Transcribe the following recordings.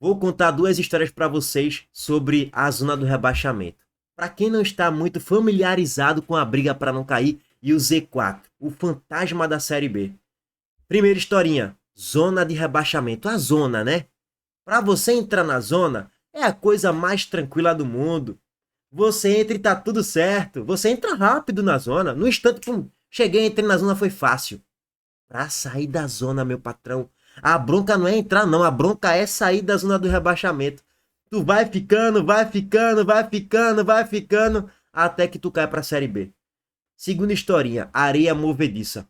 Vou contar duas histórias para vocês sobre a zona do rebaixamento. Para quem não está muito familiarizado com a briga para não cair e o Z4, o fantasma da Série B. Primeira historinha, zona de rebaixamento, a zona, né? Para você entrar na zona é a coisa mais tranquila do mundo. Você entra e tá tudo certo. Você entra rápido na zona, no instante, pum, cheguei, entrei na zona, foi fácil. Pra sair da zona, meu patrão, a bronca não é entrar não, a bronca é sair da zona do rebaixamento. Tu vai ficando, vai ficando, vai ficando, vai ficando, até que tu cai pra Série B. Segunda historinha, areia movediça.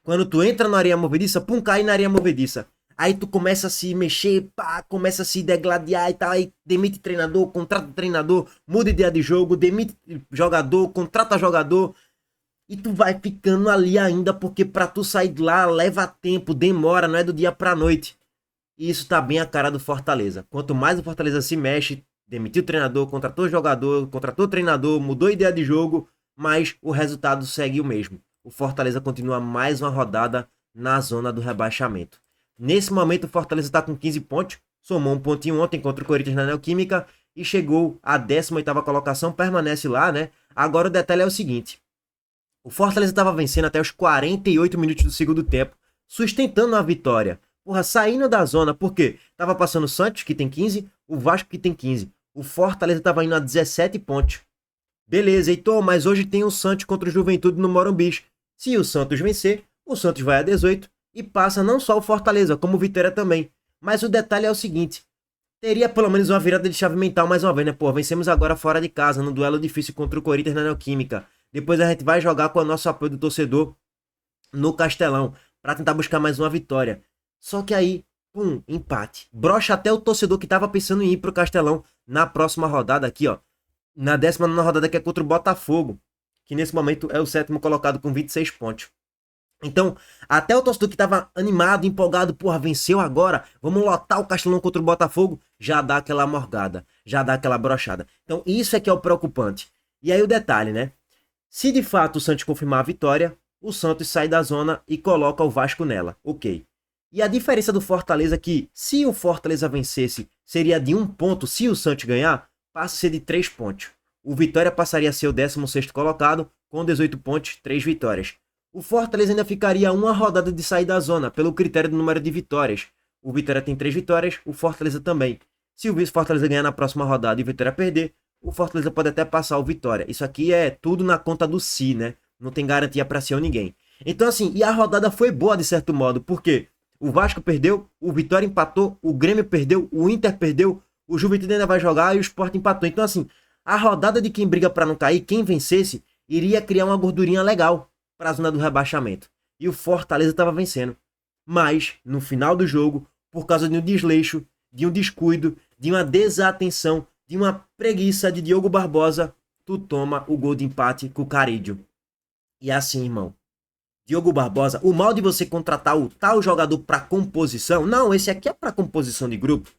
Quando tu entra na areia movediça, pum, cai na areia movediça. Aí tu começa a se mexer, pá, começa a se degladiar e tal, aí demite treinador, contrata treinador, muda ideia de jogo, demite jogador, contrata jogador. E tu vai ficando ali ainda, porque pra tu sair de lá leva tempo, demora, não é do dia pra noite. E isso tá bem a cara do Fortaleza. Quanto mais o Fortaleza se mexe, demitiu o treinador, contratou o jogador, contratou o treinador, mudou a ideia de jogo, mas o resultado segue o mesmo. O Fortaleza continua mais uma rodada na zona do rebaixamento. Nesse momento o Fortaleza está com 15 pontos, somou um pontinho ontem contra o Corinthians na Neoquímica e chegou à 18ª colocação, permanece lá, né? Agora o detalhe é o seguinte: o Fortaleza estava vencendo até os 48 minutos do segundo tempo, sustentando a vitória. Porra, saindo da zona, porque tava passando o Santos, que tem 15, o Vasco, que tem 15. O Fortaleza tava indo a 17 pontos. Beleza, Heitor, mas hoje tem o Santos contra o Juventude no Morumbi. Se o Santos vencer, o Santos vai a 18 e passa não só o Fortaleza, como o Vitória também. Mas o detalhe é o seguinte: teria pelo menos uma virada de chave mental mais uma vez, né? Pô, vencemos agora fora de casa, no duelo difícil contra o Corinthians na Neoquímica. Depois a gente vai jogar com o nosso apoio do torcedor no Castelão, para tentar buscar mais uma vitória. Só que aí, pum, empate. Brocha até o torcedor que tava pensando em ir pro Castelão na próxima rodada aqui, ó. Na 19ª rodada, que é contra o Botafogo, que nesse momento é o 7º colocado com 26 pontos. Então, até o torcedor que tava animado, empolgado, porra, venceu agora, vamos lotar o Castelão contra o Botafogo, já dá aquela morgada, já dá aquela brochada. Então, isso é que é o preocupante. E aí o detalhe, né? Se de fato o Santos confirmar a vitória, o Santos sai da zona e coloca o Vasco nela. Ok. E a diferença do Fortaleza é que, se o Fortaleza vencesse, seria de 1 ponto. Se o Santos ganhar, passa a ser de 3 pontos. O Vitória passaria a ser o 16º colocado, com 18 pontos, 3 vitórias. O Fortaleza ainda ficaria a uma rodada de sair da zona, pelo critério do número de vitórias. O Vitória tem 3 vitórias, o Fortaleza também. Se o Fortaleza ganhar na próxima rodada e o Vitória perder, o Fortaleza pode até passar o Vitória. Isso aqui é tudo na conta do si, né? Não tem garantia pra si ou ninguém. Então assim, e a rodada foi boa de certo modo, porque o Vasco perdeu, o Vitória empatou, o Grêmio perdeu, o Inter perdeu, o Juventude ainda vai jogar e o Sport empatou. Então assim, a rodada de quem briga pra não cair, quem vencesse, iria criar uma gordurinha legal pra zona do rebaixamento. E o Fortaleza tava vencendo. Mas, no final do jogo, por causa de um desleixo, de um descuido, de uma desatenção, de uma preguiça de Diogo Barbosa, tu toma o gol de empate com o Carídio. E assim, irmão, Diogo Barbosa, o mal de você contratar o tal jogador para composição, não, esse aqui é para composição de grupo,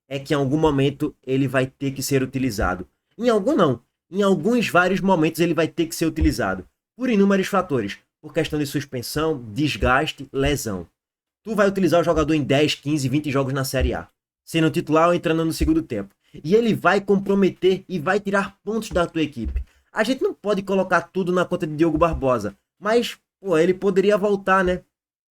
é que em algum momento ele vai ter que ser utilizado. Em algum não, em alguns vários momentos ele vai ter que ser utilizado, por inúmeros fatores, por questão de suspensão, desgaste, lesão. Tu vai utilizar o jogador em 10, 15, 20 jogos na Série A, sendo titular ou entrando no segundo tempo. E ele vai comprometer e vai tirar pontos da tua equipe. A gente não pode colocar tudo na conta de Diogo Barbosa, mas pô, ele poderia voltar, né,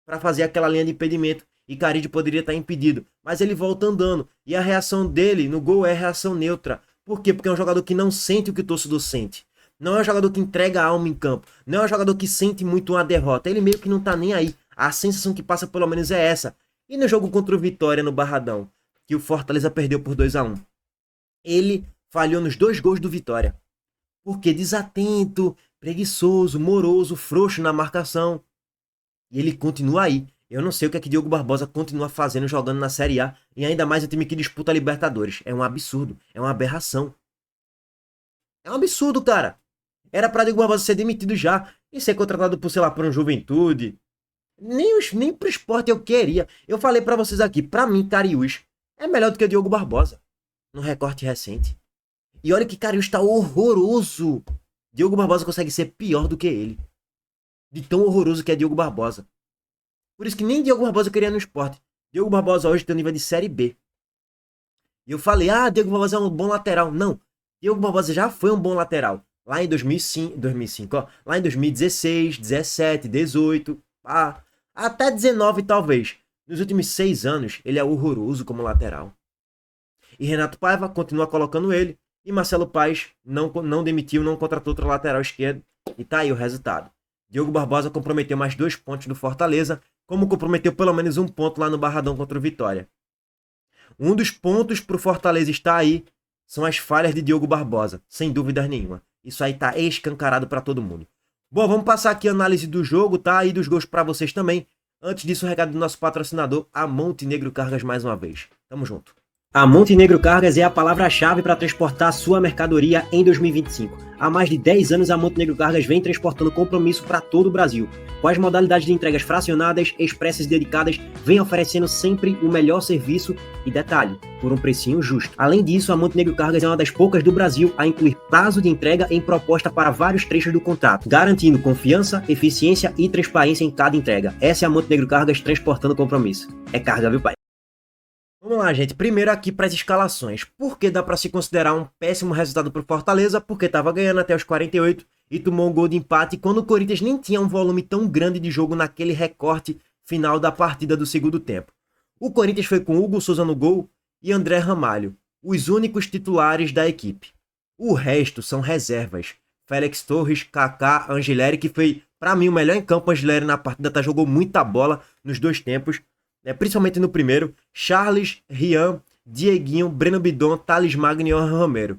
para fazer aquela linha de impedimento e Caride poderia estar impedido, mas ele volta andando e a reação dele no gol é reação neutra. Por quê? Porque é um jogador que não sente o que o torcedor sente. Não é um jogador que entrega a alma em campo. Não é um jogador que sente muito uma derrota. Ele meio que não tá nem aí. A sensação que passa pelo menos é essa. E no jogo contra o Vitória no Barradão, que o Fortaleza perdeu por 2-1, ele falhou nos 2 gols do Vitória. Porque desatento, preguiçoso, moroso, frouxo na marcação. E ele continua aí. Eu não sei o que é que Diogo Barbosa continua fazendo jogando na Série A. E ainda mais o time que disputa a Libertadores. É um absurdo. É uma aberração. É um absurdo, cara. Era pra Diogo Barbosa ser demitido já. E ser contratado por, sei lá, por um Juventude. Nem pro esporte eu queria. Eu falei pra vocês aqui. Pra mim, Cariús é melhor do que o Diogo Barbosa. No recorte recente. E olha que Cariús tá horroroso. Diogo Barbosa consegue ser pior do que ele. De tão horroroso que é Diogo Barbosa. Por isso que nem Diogo Barbosa queria no esporte. Diogo Barbosa hoje tem um nível de Série B. E eu falei, Diego Barbosa é um bom lateral. Não, Diego Barbosa já foi um bom lateral. Lá em 2005, ó, lá em 2016, 17, 18, até 19 talvez. Nos últimos 6 anos, ele é horroroso como lateral. E Renato Paiva continua colocando ele. E Marcelo Paes não demitiu, não contratou outro lateral esquerdo. E tá aí o resultado. Diogo Barbosa comprometeu mais 2 pontos do Fortaleza, como comprometeu pelo menos 1 ponto lá no Barradão contra o Vitória. Um dos pontos pro Fortaleza estar aí são as falhas de Diogo Barbosa, sem dúvida nenhuma. Isso aí tá escancarado para todo mundo. Bom, vamos passar aqui a análise do jogo, tá? E dos gols para vocês também. Antes disso, o recado do nosso patrocinador, a Montenegro Cargas, mais uma vez. Tamo junto. A Montenegro Cargas é a palavra-chave para transportar sua mercadoria em 2025. Há mais de 10 anos, a Montenegro Cargas vem transportando compromisso para todo o Brasil. Com as modalidades de entregas fracionadas, expressas e dedicadas, vem oferecendo sempre o melhor serviço e detalhe, por um precinho justo. Além disso, a Montenegro Cargas é uma das poucas do Brasil a incluir prazo de entrega em proposta para vários trechos do contrato, garantindo confiança, eficiência e transparência em cada entrega. Essa é a Montenegro Cargas transportando compromisso. É carga, viu, pai? Vamos lá, gente. Primeiro aqui para as escalações. Por que dá para se considerar um péssimo resultado para o Fortaleza? Porque estava ganhando até os 48 e tomou um gol de empate quando o Corinthians nem tinha um volume tão grande de jogo naquele recorte final da partida do segundo tempo. O Corinthians foi com Hugo Souza no gol e André Ramalho, os únicos titulares da equipe. O resto são reservas. Félix Torres, Kaká, Angileri, que foi, para mim, o melhor em campo. Angileri na partida jogou muita bola nos 2 tempos. Principalmente no primeiro, Charles, Rian, Dieguinho, Breno Bidon, Thales Magno e Johan Romero.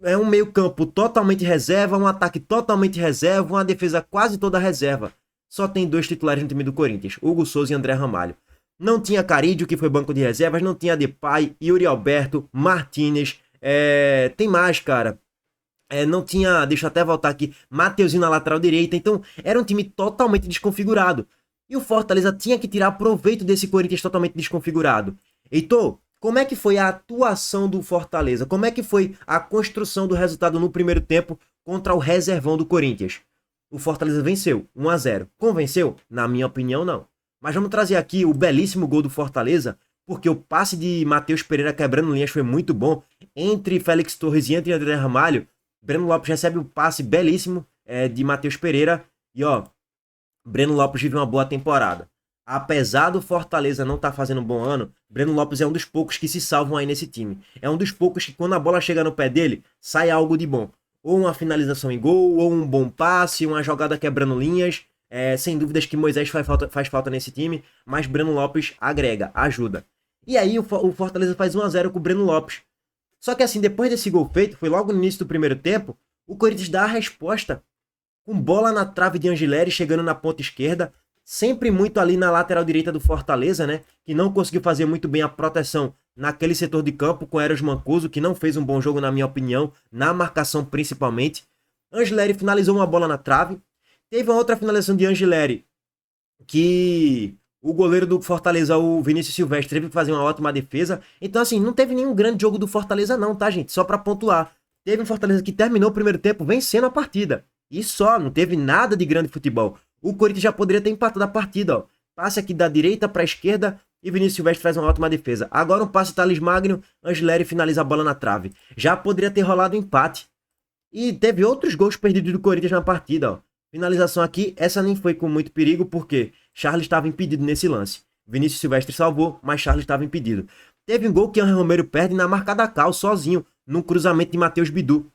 É um meio campo totalmente reserva, um ataque totalmente reserva, uma defesa quase toda reserva. Só tem 2 titulares no time do Corinthians, Hugo Souza e André Ramalho. Não tinha Carídio, que foi banco de reservas, não tinha Depay, Yuri Alberto, Martinez, tem mais, cara. Não tinha, deixa eu até voltar aqui, Mateuzinho na lateral direita, então era um time totalmente desconfigurado. E o Fortaleza tinha que tirar proveito desse Corinthians totalmente desconfigurado. Heitor, como é que foi a atuação do Fortaleza? Como é que foi a construção do resultado no primeiro tempo contra o reservão do Corinthians? O Fortaleza venceu, 1-0. Convenceu? Na minha opinião, não. Mas vamos trazer aqui o belíssimo gol do Fortaleza, porque o passe de Matheus Pereira quebrando linhas foi muito bom. Entre Félix Torres e entre André Ramalho, Breno Lopes recebe o passe belíssimo de Matheus Pereira. E ó, Breno Lopes vive uma boa temporada. Apesar do Fortaleza não estar fazendo um bom ano, Breno Lopes é um dos poucos que se salvam aí nesse time. É um dos poucos que quando a bola chega no pé dele, sai algo de bom. Ou uma finalização em gol, ou um bom passe, uma jogada quebrando linhas. Sem dúvidas que Moisés faz falta nesse time, mas Breno Lopes agrega, ajuda. E aí o Fortaleza faz 1-0 com o Breno Lopes. Só que assim, depois desse gol feito, foi logo no início do primeiro tempo, o Corinthians dá a resposta com bola na trave de Angileri chegando na ponta esquerda, sempre muito ali na lateral direita do Fortaleza, né? Que não conseguiu fazer muito bem a proteção naquele setor de campo com Eros Mancuso, que não fez um bom jogo na minha opinião, na marcação principalmente. Angileri finalizou uma bola na trave. Teve uma outra finalização de Angileri, que o goleiro do Fortaleza, o Vinícius Silvestre, teve que fazer uma ótima defesa. Então assim, não teve nenhum grande jogo do Fortaleza não, tá gente? Só pra pontuar. Teve um Fortaleza que terminou o primeiro tempo vencendo a partida. E só, não teve nada de grande futebol. O Corinthians já poderia ter empatado a partida, ó. Passe aqui da direita para a esquerda e Vinícius Silvestre faz uma ótima defesa. Agora um passe Thales Magno, Angileri finaliza a bola na trave. Já poderia ter rolado um empate. E teve outros gols perdidos do Corinthians na partida, ó. Finalização aqui, essa nem foi com muito perigo, porque Charles estava impedido nesse lance. Vinícius Silvestre salvou, mas Charles estava impedido. Teve um gol que Johan Romero perde na marca da Cal, sozinho, num cruzamento de Matheus Bidu.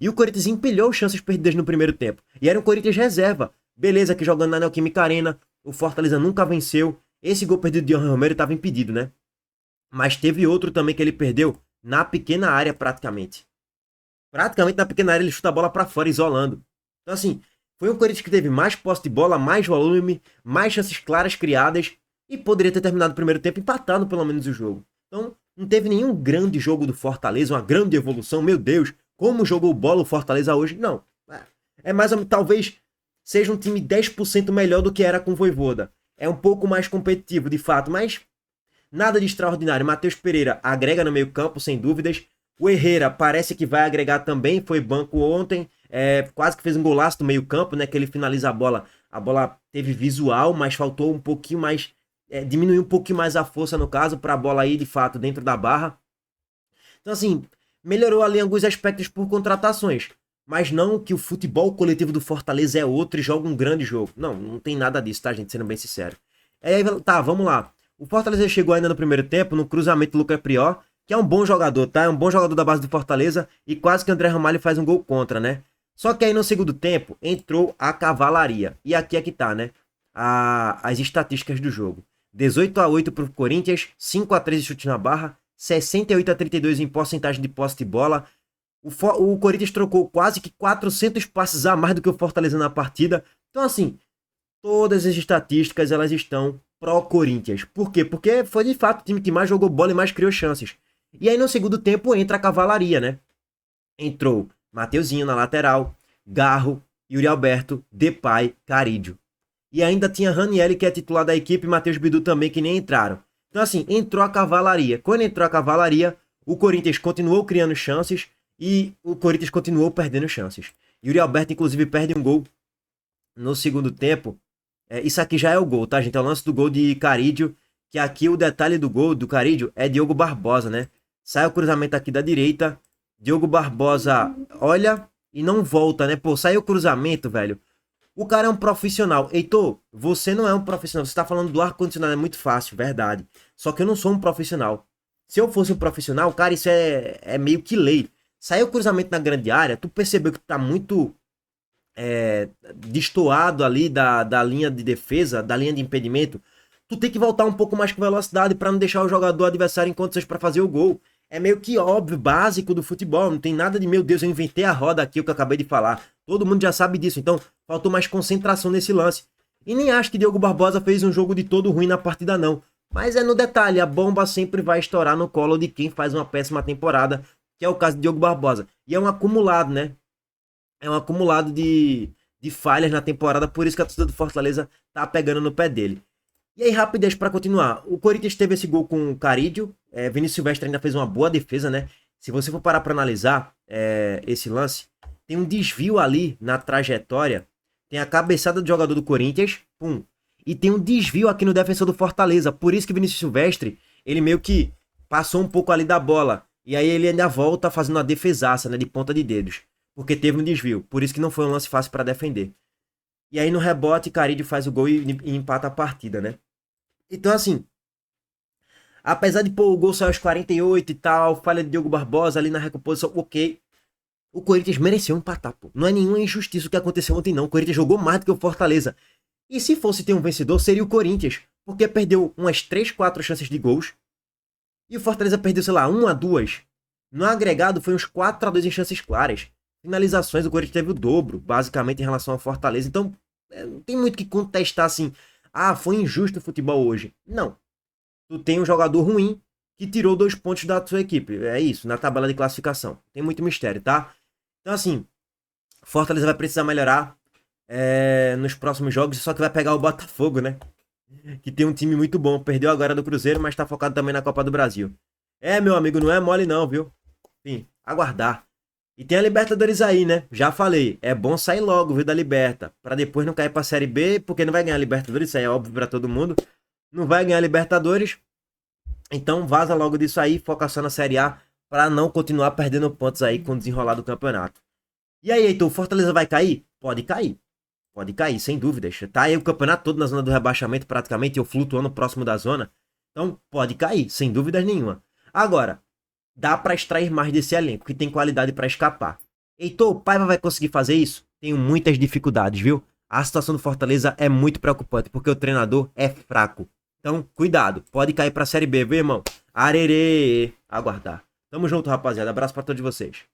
E o Corinthians empilhou chances perdidas no primeiro tempo. E era um Corinthians reserva. Beleza que jogando na Neoquímica Arena, o Fortaleza nunca venceu. Esse gol perdido de Johan Romero estava impedido, né? Mas teve outro também que ele perdeu na pequena área praticamente. Praticamente na pequena área ele chuta a bola para fora, isolando. Então assim, foi um Corinthians que teve mais posse de bola, mais volume, mais chances claras criadas e poderia ter terminado o primeiro tempo empatando pelo menos o jogo. Então não teve nenhum grande jogo do Fortaleza, uma grande evolução, meu Deus. Como jogou bola o Fortaleza hoje? Não. É mais ou menos, talvez seja um time 10% melhor do que era com o Vojvoda. É um pouco mais competitivo, de fato, mas nada de extraordinário. Matheus Pereira agrega no meio campo, sem dúvidas. O Herrera parece que vai agregar também, foi banco ontem. Quase que fez um golaço no meio campo, né? Que ele finaliza a bola. A bola teve visual, mas faltou um pouquinho mais... diminuiu um pouquinho mais a força, no caso, para a bola ir, de fato, dentro da barra. Então, assim, melhorou ali em alguns aspectos por contratações. Mas não que o futebol coletivo do Fortaleza é outro e joga um grande jogo. Não, não tem nada disso, tá, gente? Sendo bem sincero. Aí, tá, vamos lá. O Fortaleza chegou ainda no primeiro tempo, no cruzamento do Lucas Prior, que é um bom jogador, tá? É um bom jogador da base do Fortaleza e quase que o André Ramalho faz um gol contra, né? Só que aí no segundo tempo entrou a cavalaria. E aqui é que tá, né? As estatísticas do jogo. 18-8 pro Corinthians, 5-3 de chute na barra, 68-32 em porcentagem de posse de bola. O Corinthians trocou quase que 400 passes a mais do que o Fortaleza na partida. Então, assim, todas as estatísticas elas estão pró-Corinthians. Por quê? Porque foi de fato o time que mais jogou bola e mais criou chances. E aí no segundo tempo entra a cavalaria, né? Entrou Mateuzinho na lateral, Garro, Yuri Alberto, Depay, Carídio. E ainda tinha Ranieri, que é titular da equipe, e Matheus Bidu também, que nem entraram. Então, assim, entrou a cavalaria. Quando entrou a cavalaria, o Corinthians continuou criando chances e o Corinthians continuou perdendo chances. Yuri Alberto, inclusive, perde um gol no segundo tempo. Isso aqui já é o gol, tá, gente? É o lance do gol de Carídio, que aqui o detalhe do gol do Carídio é Diogo Barbosa, né? Sai o cruzamento aqui da direita, Diogo Barbosa olha e não volta, né? Pô, sai o cruzamento, velho. O cara é um profissional. Heitor, você não é um profissional. Você tá falando do ar-condicionado, é muito fácil, verdade. Só que eu não sou um profissional. Se eu fosse um profissional, cara, isso é meio que lei. Saiu o cruzamento na grande área, tu percebeu que tá muito destoado ali da linha de defesa, da linha de impedimento. Tu tem que voltar um pouco mais com velocidade para não deixar o jogador adversário em condições para fazer o gol. É meio que óbvio, básico do futebol. Não tem nada de, meu Deus, eu inventei a roda aqui, o que eu acabei de falar. Todo mundo já sabe disso, então faltou mais concentração nesse lance. E nem acho que Diogo Barbosa fez um jogo de todo ruim na partida, não. Mas é no detalhe, a bomba sempre vai estourar no colo de quem faz uma péssima temporada, que é o caso de Diogo Barbosa. E é um acumulado, né? É um acumulado de falhas na temporada, por isso que a torcida do Fortaleza tá pegando no pé dele. E aí, rapidez para continuar. O Corinthians teve esse gol com o Carídio. Vinícius Silvestre ainda fez uma boa defesa, né? Se você for parar para analisar esse lance, tem um desvio ali na trajetória. Tem a cabeçada do jogador do Corinthians, pum. E tem um desvio aqui no defensor do Fortaleza. Por isso que Vinícius Silvestre, ele meio que passou um pouco ali da bola. E aí ele ainda volta fazendo uma defesaça, né? De ponta de dedos. Porque teve um desvio. Por isso que não foi um lance fácil para defender. E aí no rebote, Carídio faz o gol e empata a partida, né? Então, assim, apesar de o gol sair aos 48 e tal, falha de Diogo Barbosa ali na recomposição, ok. O Corinthians mereceu empatar, pô. Não é nenhuma injustiça o que aconteceu ontem, não. O Corinthians jogou mais do que o Fortaleza. E se fosse ter um vencedor, seria o Corinthians. Porque perdeu umas 3, 4 chances de gols. E o Fortaleza perdeu, sei lá, 1 a 2. No agregado, foi uns 4 a 2 em chances claras. Finalizações, o Corinthians teve o dobro, basicamente, em relação ao Fortaleza. Então, não tem muito que contestar assim. Ah, foi injusto o futebol hoje. Não. Tu tem um jogador ruim que tirou 2 pontos da sua equipe. É isso, na tabela de classificação. Tem muito mistério, tá? Então, assim, Fortaleza vai precisar melhorar nos próximos jogos, só que vai pegar o Botafogo, né? Que tem um time muito bom. Perdeu agora do Cruzeiro, mas tá focado também na Copa do Brasil. Meu amigo, não é mole não, viu? Enfim, aguardar. E tem a Libertadores aí, né? Já falei, é bom sair logo, viu, da Liberta. Pra depois não cair pra Série B, porque não vai ganhar a Libertadores, isso aí é óbvio pra todo mundo. Não vai ganhar a Libertadores. Então vaza logo disso aí, foca só na Série A, pra não continuar perdendo pontos aí com o desenrolar do campeonato. E aí, Heitor, o Fortaleza vai cair? Pode cair. Pode cair, sem dúvidas. Tá aí o campeonato todo na zona do rebaixamento, praticamente, eu flutuando próximo da zona. Então, pode cair, sem dúvidas nenhuma. Agora, dá para extrair mais desse elenco, que tem qualidade para escapar. Heitor, o Paiva vai conseguir fazer isso? Tenho muitas dificuldades, viu? A situação do Fortaleza é muito preocupante, porque o treinador é fraco. Então, cuidado, pode cair para a Série B, viu, irmão? Arerê, aguardar. Tamo junto, rapaziada. Abraço para todos vocês.